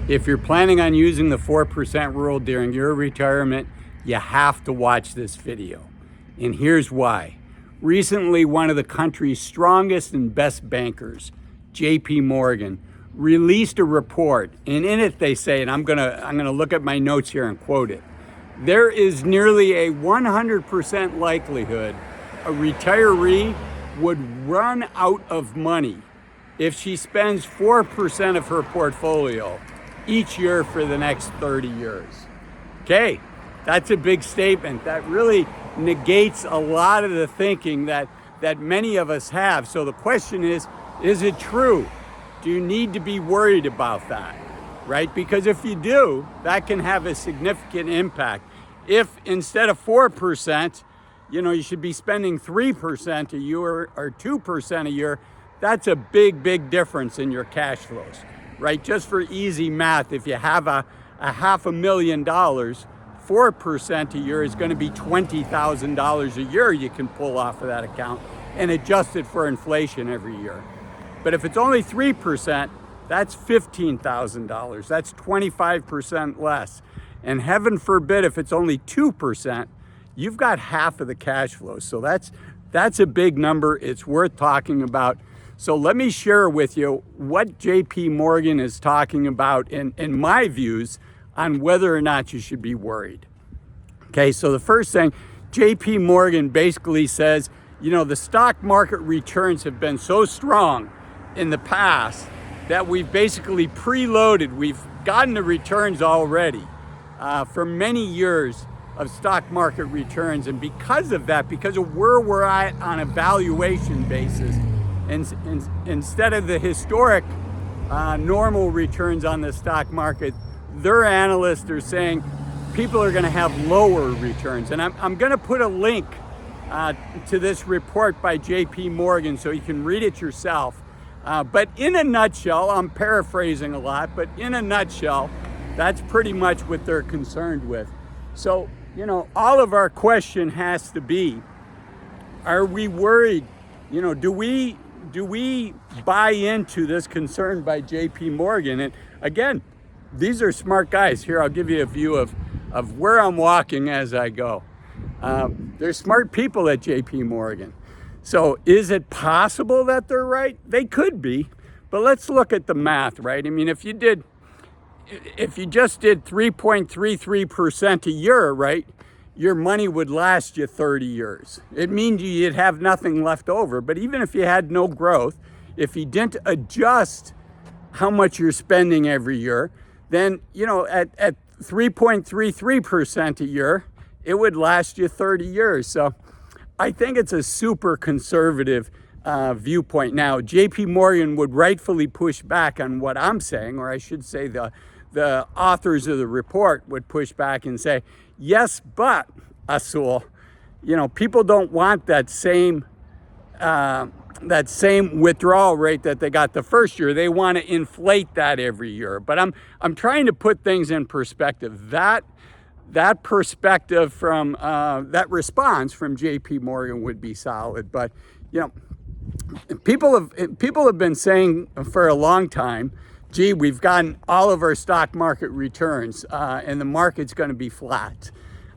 If you're planning on using the 4% rule during your retirement, you have to watch this video. And here's why. Recently, one of the country's strongest and best bankers, JP Morgan, released a report, and in it they say, and I'm gonna look at my notes here and quote it, there is nearly a 100% likelihood a retiree would run out of money if she spends 4% of her portfolio each year for the next 30 years. Okay, that's a big statement. That really negates a lot of the thinking that many of us have. So the question is it true? Do you need to be worried about that, right? Because if you do, that can have a significant impact. If instead of 4%, you should be spending 3% a year or 2% a year, that's a big difference in your cash flows, right? Just for easy math, if you have a $500,000, 4% a year is going to be $20,000 a year you can pull off of that account and adjust it for inflation every year. But if it's only 3%, that's $15,000. That's 25% less. And heaven forbid, if it's only 2%, you've got half of the cash flow. So that's a big number. It's worth talking about. So let me share with you what JP Morgan is talking about and my views on whether or not you should be worried. Okay, so the first thing, JP Morgan basically says, the stock market returns have been so strong in the past that we've basically preloaded. We've gotten the returns already for many years of stock market returns. And because of that, because of where we're at on a valuation basis, and instead of the historic normal returns on the stock market, their analysts are saying people are going to have lower returns. And I'm going to put a link to this report by JP Morgan so you can read it yourself. But in a nutshell, I'm paraphrasing a lot, but in a nutshell, that's pretty much what they're concerned with. So, all of our question has to be, are we worried? Do we buy into this concern by JP Morgan? And again, these are smart guys. Here, I'll give you a view of where I'm walking as I go. There's smart people at JP Morgan. So is it possible that they're right? They could be, but let's look at the math, right? I mean, if you just did 3.33% a year, right, your money would last you 30 years. It means you'd have nothing left over. But even if you had no growth, if you didn't adjust how much you're spending every year, then, at 3.33% a year, it would last you 30 years. So I think it's a super conservative viewpoint. Now, JP Morgan would rightfully push back on what I'm saying, or I should say the authors of the report would push back and say, yes, but Azul, people don't want that same withdrawal rate that they got the first year. They want to inflate that every year. But I'm trying to put things in perspective. That perspective from that response from JP Morgan would be solid. But people have been saying for a long time, gee, we've gotten all of our stock market returns and the market's going to be flat.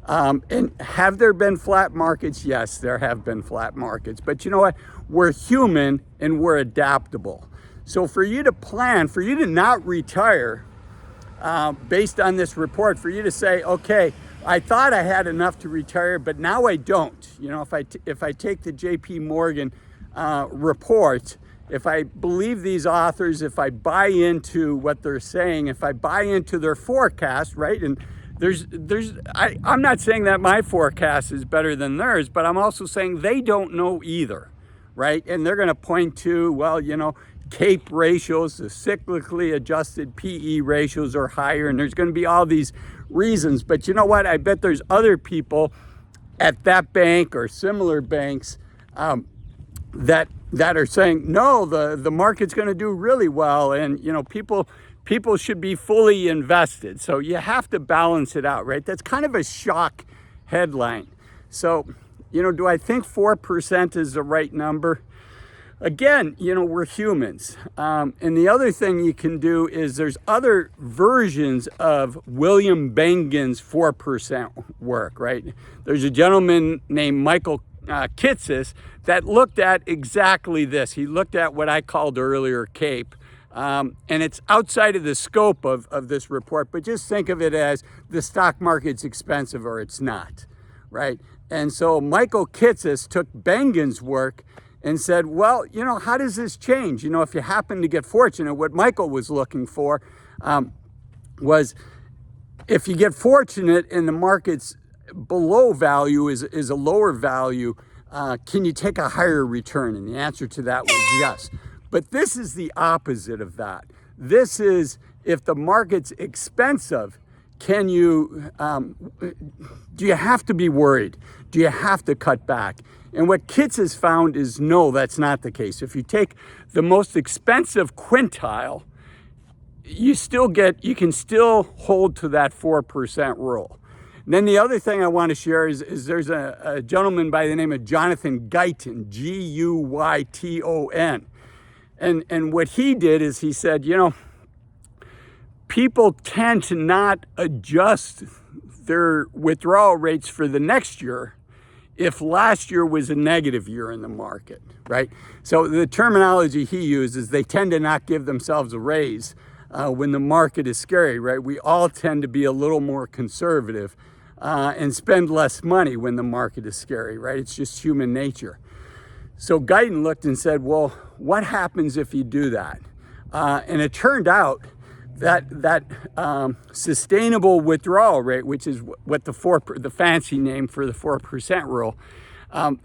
And have there been flat markets? Yes, there have been flat markets. But you know what? We're human and we're adaptable. So for you to plan, for you to not retire based on this report, for you to say, okay, I thought I had enough to retire, but now I don't. If I take the JP Morgan report, if I believe these authors, if I buy into what they're saying, if I buy into their forecast, right? And I'm not saying that my forecast is better than theirs, but I'm also saying they don't know either, right? And they're going to point to, well, CAPE ratios, the cyclically adjusted PE ratios are higher, and there's going to be all these reasons. But you know what? I bet there's other people at that bank or similar banks that are saying, no, the market's going to do really well, and people should be fully invested. So you have to balance it out, right? That's kind of a shock headline. So, do I think 4% is the right number? Again, you know, we're humans. And the other thing you can do is there's other versions of William Bengen's 4% work, right? There's a gentleman named Michael Kitces that looked at exactly this. He looked at what I called earlier CAPE. And it's outside of the scope of this report, but just think of it as the stock market's expensive or it's not, right? And so Michael Kitces took Bengen's work and said, well, you know, how does this change? You know, if you happen to get fortunate, what Michael was looking for was if you get fortunate and the market's below value is a lower value, can you take a higher return? And the answer to that was yes. But this is the opposite of that. This is if the market's expensive, can you, do you have to be worried? Do you have to cut back? And what Kitts has found is no, that's not the case. If you take the most expensive quintile, you can still hold to that 4% rule. And then the other thing I want to share is there's a gentleman by the name of Jonathan Guyton, Guyton. And what he did is he said, you know, people tend to not adjust their withdrawal rates for the next year if last year was a negative year in the market, right? So the terminology he uses, they tend to not give themselves a raise when the market is scary, right? We all tend to be a little more conservative and spend less money when the market is scary, right? It's just human nature. So Guyton looked and said, well, what happens if you do that? And it turned out that sustainable withdrawal rate, which is what the fancy name for the 4% rule,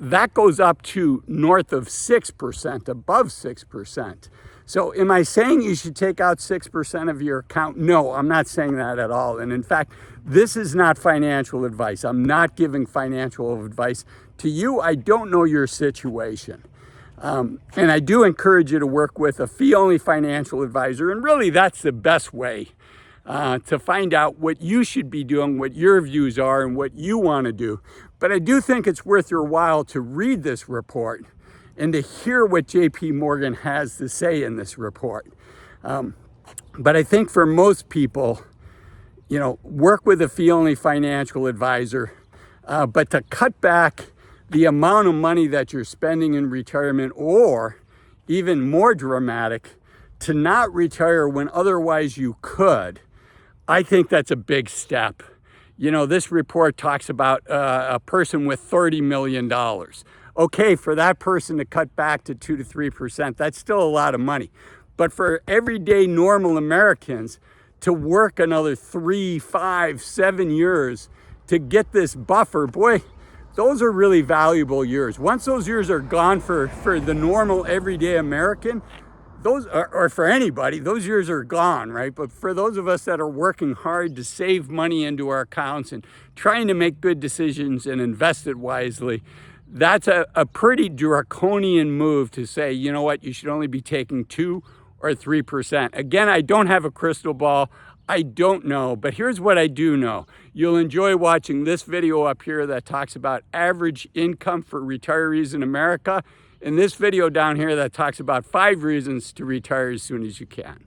that goes up to north of 6%, above 6%. So am I saying you should take out 6% of your account? No, I'm not saying that at all. And in fact, this is not financial advice. I'm not giving financial advice to you. I don't know your situation. And I do encourage you to work with a fee-only financial advisor. And really, that's the best way to find out what you should be doing, what your views are, and what you want to do. But I do think it's worth your while to read this report and to hear what JP Morgan has to say in this report. But I think for most people, you know, work with a fee-only financial advisor, but to cut back the amount of money that you're spending in retirement, or even more dramatic, to not retire when otherwise you could, I think that's a big step. You know, this report talks about a person with $30 million. Okay, for that person to cut back to 2 to 3%, that's still a lot of money. But for everyday normal Americans to work another 3, 5, 7 years to get this buffer, boy, those are really valuable years. Once those years are gone for the normal everyday American, those or for anybody, those years are gone, right? But for those of us that are working hard to save money into our accounts and trying to make good decisions and invest it wisely, that's a pretty draconian move to say, you know what, you should only be taking 2 or 3%. Again, I don't have a crystal ball. I don't know, but here's what I do know. You'll enjoy watching this video up here that talks about average income for retirees in America, and this video down here that talks about 5 reasons to retire as soon as you can.